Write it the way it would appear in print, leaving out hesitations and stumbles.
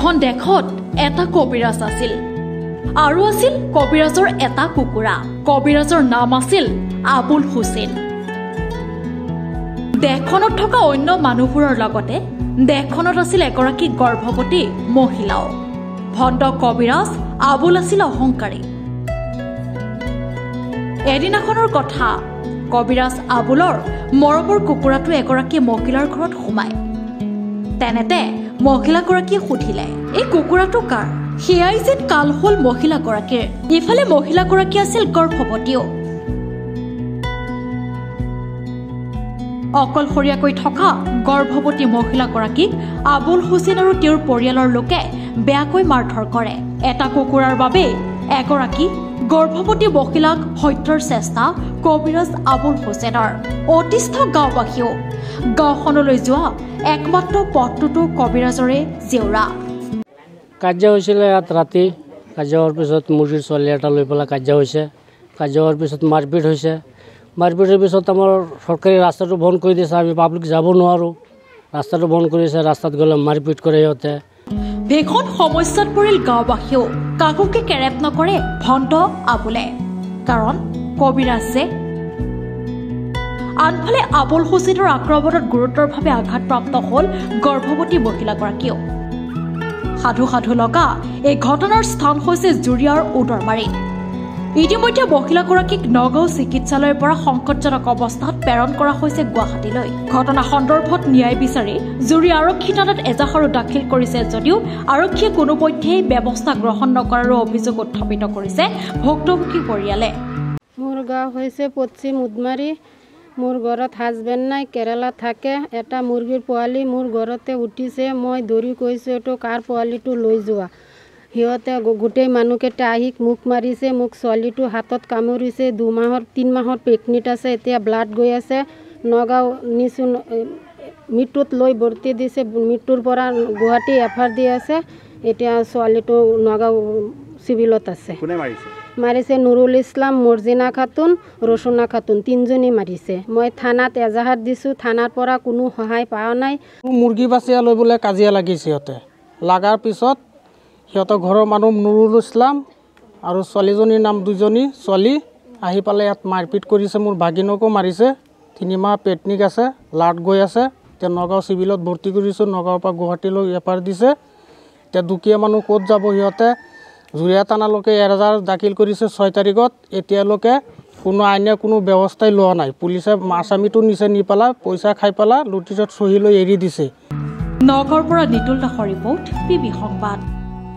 এখন দেশত এটা কবিৰাজ আছিল আৰু আছিল কবিৰাজৰ এটা কুকুৰা কবিৰাজৰ নাম আছিল আবুল হুছেইন দেশখনত থকা অন্য মানুহবোৰৰ লগতে দেশখনত আছিল এগৰাকী গৰ্ভৱতী মহিলাও ভণ্ড কবিৰাজ আবুল আছিল অহংকাৰী এদিনাখনৰ কথা কবিৰাজ আবুলৰ মৰমৰ কুকুৰাটো এগৰাকী মহিলাৰ ঘৰত সোমায় তেনেতে মহিলাগৰাকীয়ে সুধিলে এই কুকুৰাটো কাৰ সেয়াই যেন কাল হল মহিলাগৰাকীৰ ইফালে মহিলাগৰাকী আছিল গৰ্ভৱতীও অকলশৰীয়াকৈ থকা গৰ্ভৱতী মহিলাগৰাকীক আবুল হুছেইন আৰু তেওঁৰ পৰিয়ালৰ লোকে বেয়াকৈ মাৰধৰ কৰে এটা কুকুৰাৰ বাবে এগৰাকী গৰ্ভৱতী মহিলাক হত্যাৰ চেষ্টা কবিৰাজ আবুল হুছেইনৰ অতিষ্ঠ গাঁওবাসীও গাঁওখনলৈ যোৱা একমাত্ৰ পথটোতো কবিৰাজৰে জেউৰা কাৰ্য হৈছিল ইয়াত ৰাতি কাৰ্য হোৱাৰ পিছত মুৰ্গীৰ ছোৱালী এটা লৈ পেলাই কাৰ্য হৈছে কাৰ্য হোৱাৰ পিছত মাৰপিট হৈছে মাৰপিটৰ পিছত আমাৰ চৰকাৰী ৰাস্তাটো বন্ধ কৰি দিছে আমি পাব্লিক যাব নোৱাৰোঁ ৰাস্তাটো বন্ধ কৰিছে ৰাস্তাত গ'লে মাৰপিট কৰে সিহঁতে ভীষণ সমস্যাত পৰিল গাঁওবাসীও কাকোকে কেৰেপ নকৰে ভণ্ড আবুলে কাৰণ কবিৰাজে আনফালে আবুল হুছেইনৰ আক্ৰমণত গুৰুতৰভাৱে আঘাতপ্ৰাপ্ত হ'ল গৰ্ভৱতী মহিলাগৰাকীও সাধু সাধু লগা এই ঘটনাৰ স্থান হৈছে জুৰিয়াৰ উদৰমাৰী ইতিমধ্যে মহিলাগৰাকীক নগাঁও চিকিৎসালয়ৰ পৰা সংকটজনক অৱস্থাত প্ৰেৰণ কৰা হৈছে গুৱাহাটীলৈ ঘটনা সন্দৰ্ভত ন্যায় বিচাৰি জুৰি আৰক্ষী থানাত এজাহাৰো দাখিল কৰিছে যদিও আৰক্ষীয়ে কোনোপধ্যেই ব্যৱস্থা গ্ৰহণ নকৰাৰ অভিযোগ উত্থাপিত কৰিছে ভুক্তভোগী পৰিয়ালে মোৰ গাঁও হৈছে পশ্চিম উদমাৰী মোৰ ঘৰত হাজবেণ্ড নাই কেৰালা থাকে এটা মুৰ্গীৰ পোৱালি মোৰ ঘৰতে উঠিছে মই দৌৰি কৈছোঁ এইটো কাৰ পোৱালিটো লৈ যোৱা সিহঁতে গোটেই মানুহকেইটা আহি মুখ মাৰিছে মোক ছোৱালীটো হাতত কামুৰিছে 3 মাহৰ প্ৰেগনেণ্ট আছে এতিয়া ব্লাড গৈ আছে নগাঁও নিচুন মৃত্যুত লৈ ভৰ্তি দিছে মৃত্যুৰ পৰা গুৱাহাটী এফআৰ দি আছে এতিয়া ছোৱালীটো নগাঁও চিভিলত আছে মাৰিছে নুৰুল ইছলাম মৰ্জিনা খাতুন ৰচনা খাতুন 3জনী মাৰিছে মই থানাত এজাহাৰ দিছোঁ থানাৰ পৰা কোনো সহায় পোৱা নাই মুৰ্গী বাচিয়া লৈ বোলে কাজিয়া লাগিছে সিহঁতে লাগাৰ পিছত সিহঁতৰ ঘৰৰ মানুহ নুৰুল ইছলাম আৰু ছোৱালীজনীৰ নাম 2জনী ছোৱালী আহি পালে ইয়াত মাৰপিট কৰিছে মোৰ ভাগিনকো মাৰিছে 3 মাহ পেটনিক আছে লাট গৈ আছে এতিয়া নগাঁও চিভিলত ভৰ্তি কৰিছোঁ নগাঁৱৰ পৰা গুৱাহাটীলৈ এফআৰ দিছে এতিয়া দুখীয়া মানুহ ক'ত যাব সিহঁতে জুৰিয়া থানালৈকে এজাহাৰ দাখিল কৰিছে 6 তাৰিখত এতিয়ালৈকে কোনো আইনে কোনো ব্যৱস্থাই লোৱা নাই পুলিচে আসামীটো নিচে নি পেলাই পইচা খাই পেলাই লুটিছত চহী লৈ এৰি দিছে নগাঁৱৰ পৰা নিতুল দাসৰ ৰিপৰ্ট পিবি সংবাদ